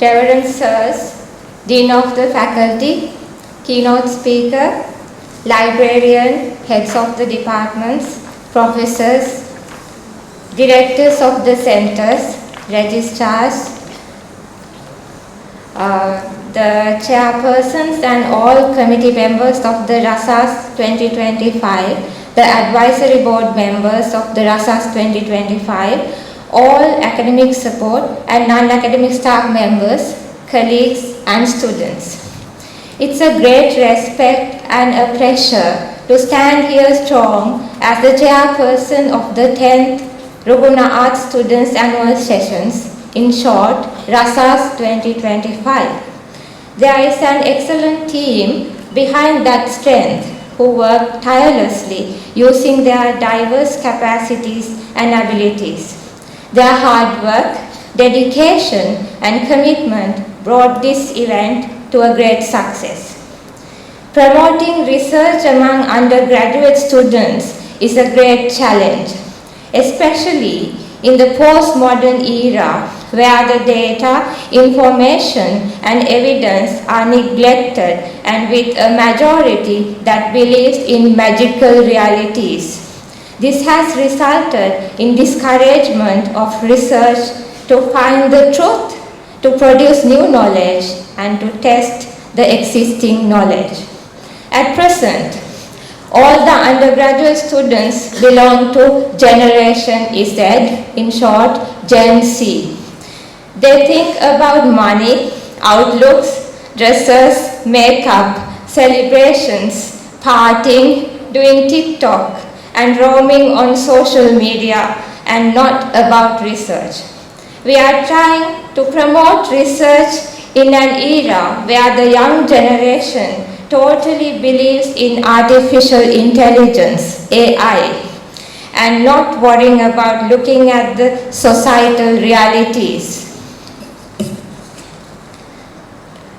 Reverend Sirs, Dean of the Faculty, keynote speaker, librarian, heads of the departments, professors, directors of the centers, registrars, the chairpersons and all committee members of the RASAS 2025, the advisory board members of the RASAS 2025, all academic support and non-academic staff members, colleagues and students. It's a great respect and a pleasure to stand here strong as the chairperson of the 10th Ruhuna Arts Students Annual Sessions, in short, RASAS 2025. There is an excellent team behind that strength who work tirelessly using their diverse capacities and abilities. Their hard work, dedication and commitment brought this event to a great success. Promoting research among undergraduate students is a great challenge, especially in the postmodern era where the data, information and evidence are neglected and with a majority that believes in magical realities. This has resulted in discouragement of research to find the truth, to produce new knowledge and to test the existing knowledge. At present, all the undergraduate students belong to Generation Z, in short, Gen Z. They think about money, outlooks, dresses, makeup, celebrations, partying, doing TikTok, and roaming on social media, and not about research. We are trying to promote research in an era where the young generation totally believes in artificial intelligence, AI, and not worrying about looking at the societal realities.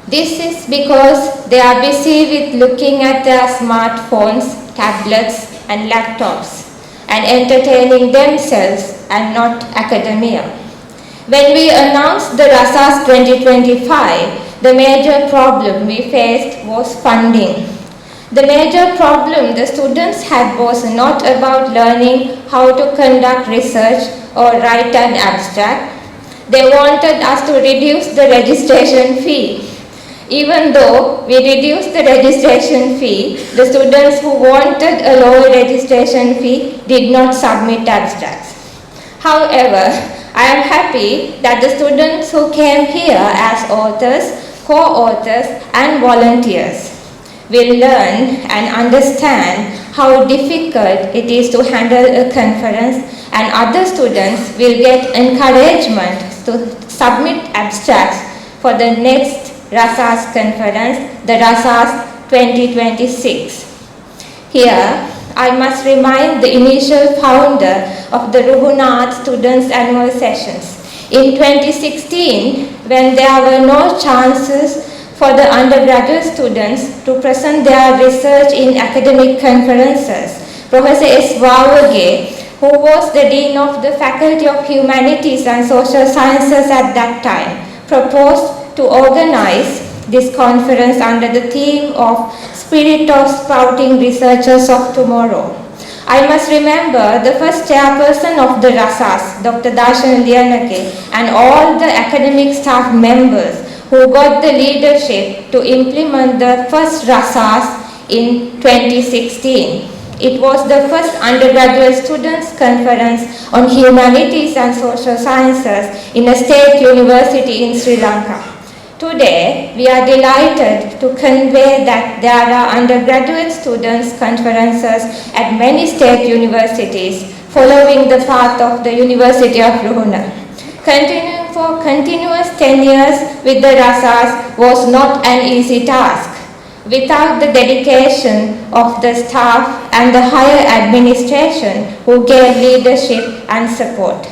This is because they are busy with looking at their smartphones, tablets, and laptops, and entertaining themselves and not academia. When we announced the RASAS 2025, the major problem we faced was funding. The major problem the students had was not about learning how to conduct research or write an abstract. They wanted us to reduce the registration fee. Even though we reduced the registration fee, the students who wanted a lower registration fee did not submit abstracts. However, I am happy that the students who came here as authors, co-authors and volunteers will learn and understand how difficult it is to handle a conference, and other students will get encouragement to submit abstracts for the next RASAS conference, the RASAS 2026. Here, I must remind the initial founder of the Ruhuna Arts Students Annual Sessions. In 2016, when there were no chances for the undergraduate students to present their research in academic conferences, Professor S. Wawage, who was the Dean of the Faculty of Humanities and Social Sciences at that time, proposed to organize this conference under the theme of Spirit of Sprouting Researchers of Tomorrow. I must remember the first chairperson of the RASAS, Dr. Darshan Liyanake, and all the academic staff members who got the leadership to implement the first RASAS in 2016. It was the first undergraduate students' conference on humanities and social sciences in a state university in Sri Lanka. Today, we are delighted to convey that there are undergraduate students' conferences at many state universities following the path of the University of Ruhuna. Continuing for continuous 10 years with the RASAS was not an easy task. Without the dedication of the staff and the higher administration who gave leadership and support.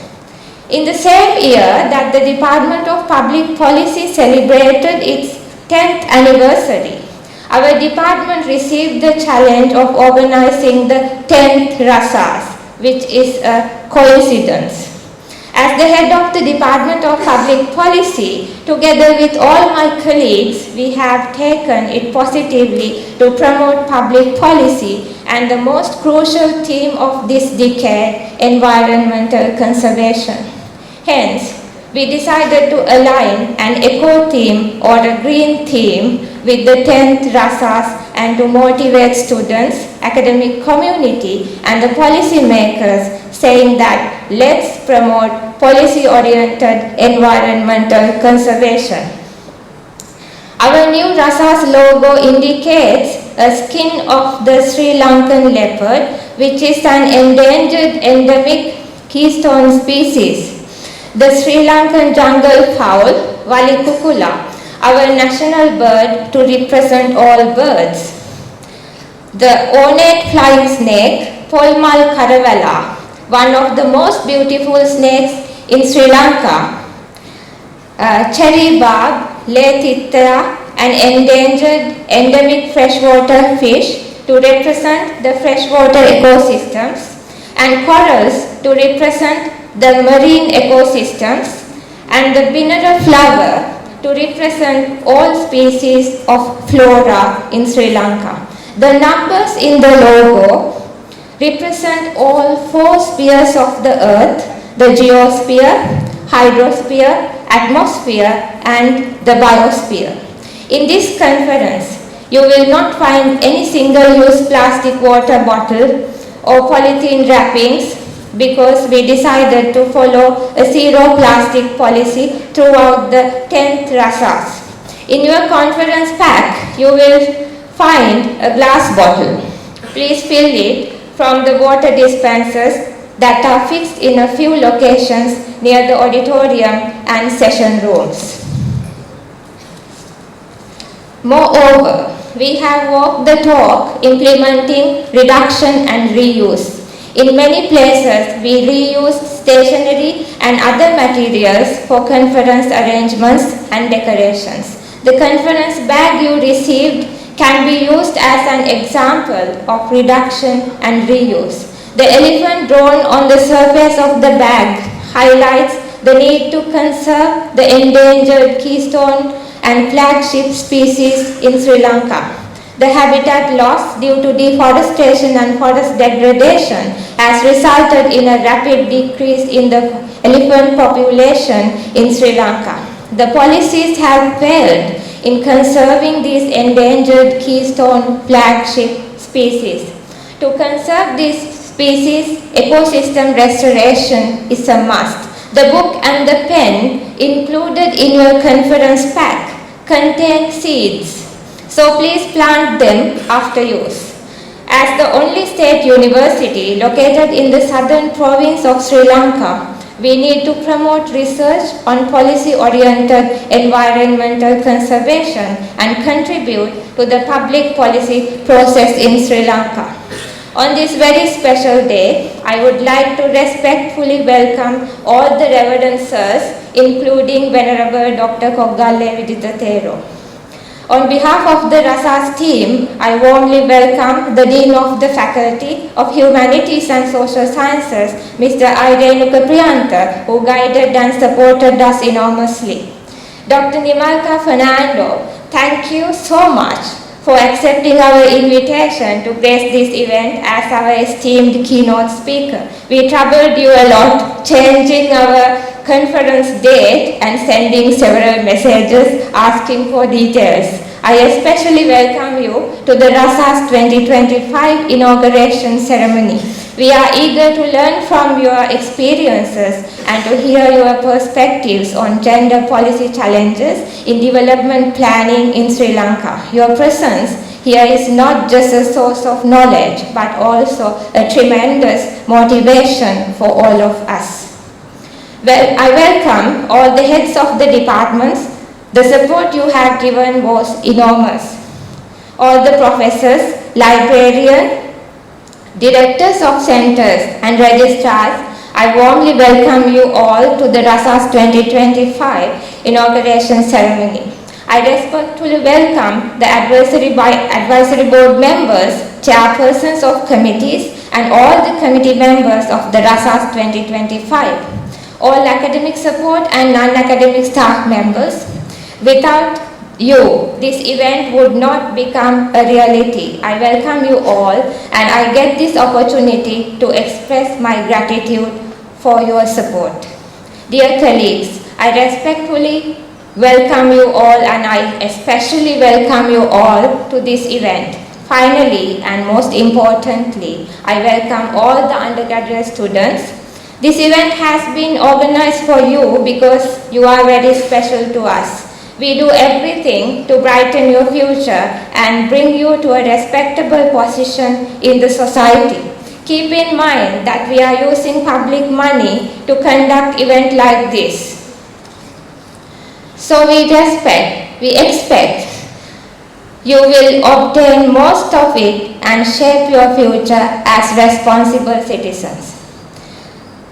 In the same year that the Department of Public Policy celebrated its 10th anniversary, our department received the challenge of organizing the 10th RASAS, which is a coincidence. As the head of the Department of Public Policy, together with all my colleagues, we have taken it positively to promote public policy and the most crucial theme of this decade, environmental conservation. Hence, we decided to align an eco theme or a green theme with the 10th RASAs and to motivate students, academic community and the policy makers, saying that let's promote policy-oriented environmental conservation. Our new RASA's logo indicates a skin of the Sri Lankan leopard, which is an endangered endemic keystone species. The Sri Lankan jungle fowl, Valikukula, our national bird to represent all birds. The ornate flying snake, Polmal Karavala, one of the most beautiful snakes in Sri Lanka. Cherry barb, Lethithra, an endangered endemic freshwater fish to represent the freshwater ecosystems, and corals to represent the marine ecosystems, and the Binara flower to represent all species of flora in Sri Lanka. The numbers in the logo represent all 4 spheres of the earth: the geosphere, hydrosphere, atmosphere and the biosphere. In this conference, you will not find any single-use plastic water bottle or polythene wrappings because we decided to follow a zero plastic policy throughout the 10th RASAs. In your conference pack, you will find a glass bottle. Please fill it from the water dispensers that are fixed in a few locations near the auditorium and session rooms. Moreover, we have walked the talk implementing reduction and reuse. In many places, we reuse stationery and other materials for conference arrangements and decorations. The conference bag you received can be used as an example of reduction and reuse. The elephant drawn on the surface of the bag highlights the need to conserve the endangered keystone and flagship species in Sri Lanka. The habitat loss due to deforestation and forest degradation has resulted in a rapid decrease in the elephant population in Sri Lanka. The policies have failed in conserving these endangered keystone flagship species. To conserve these species, ecosystem restoration is a must. The book and the pen included in your conference pack contain seeds, so please plant them after use. As the only state university located in the southern province of Sri Lanka, we need to promote research on policy-oriented environmental conservation and contribute to the public policy process in Sri Lanka. On this very special day, I would like to respectfully welcome all the Reverend Sirs, including Venerable Dr. Koggalle Widitatero. On behalf of the RASA's team, I warmly welcome the Dean of the Faculty of Humanities and Social Sciences, Mr. Irenuka Priyanta, who guided and supported us enormously. Dr. Nimalka Fernando, thank you so much for accepting our invitation to grace this event as our esteemed keynote speaker. We troubled you a lot, changing our conference date and sending several messages asking for details. I especially welcome you to the RASA's 2025 inauguration ceremony. We are eager to learn from your experiences and to hear your perspectives on gender policy challenges in development planning in Sri Lanka. Your presence here is not just a source of knowledge, but also a tremendous motivation for all of us. Well, I welcome all the heads of the departments. The support you have given was enormous. All the professors, librarians, directors of centers and registrars, I warmly welcome you all to the RASA's 2025 inauguration ceremony. I respectfully welcome the advisory board members, chairpersons of committees, and all the committee members of the RASA's 2025. all academic support and non-academic staff members. Without you, this event would not become a reality. I welcome you all and I get this opportunity to express my gratitude for your support. Dear colleagues, I respectfully welcome you all and I especially welcome you all to this event. Finally, and most importantly, I welcome all the undergraduate students. This event has been organized for you because you are very special to us. We do everything to brighten your future and bring you to a respectable position in the society. Keep in mind that we are using public money to conduct events like this. So we expect you will obtain most of it and shape your future as responsible citizens.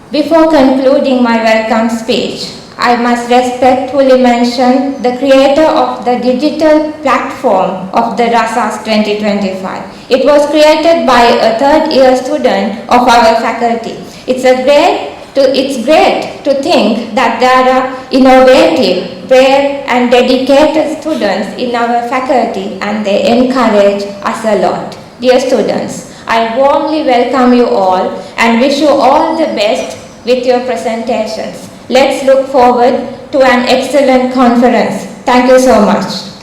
Before concluding my welcome speech, I must respectfully mention the creator of the digital platform of the RASAS 2025. It was created by a third-year student of our faculty. It's great to think that there are innovative, brave and dedicated students in our faculty and they encourage us a lot. Dear students, I warmly welcome you all and wish you all the best with your presentations. Let's look forward to an excellent conference. Thank you so much.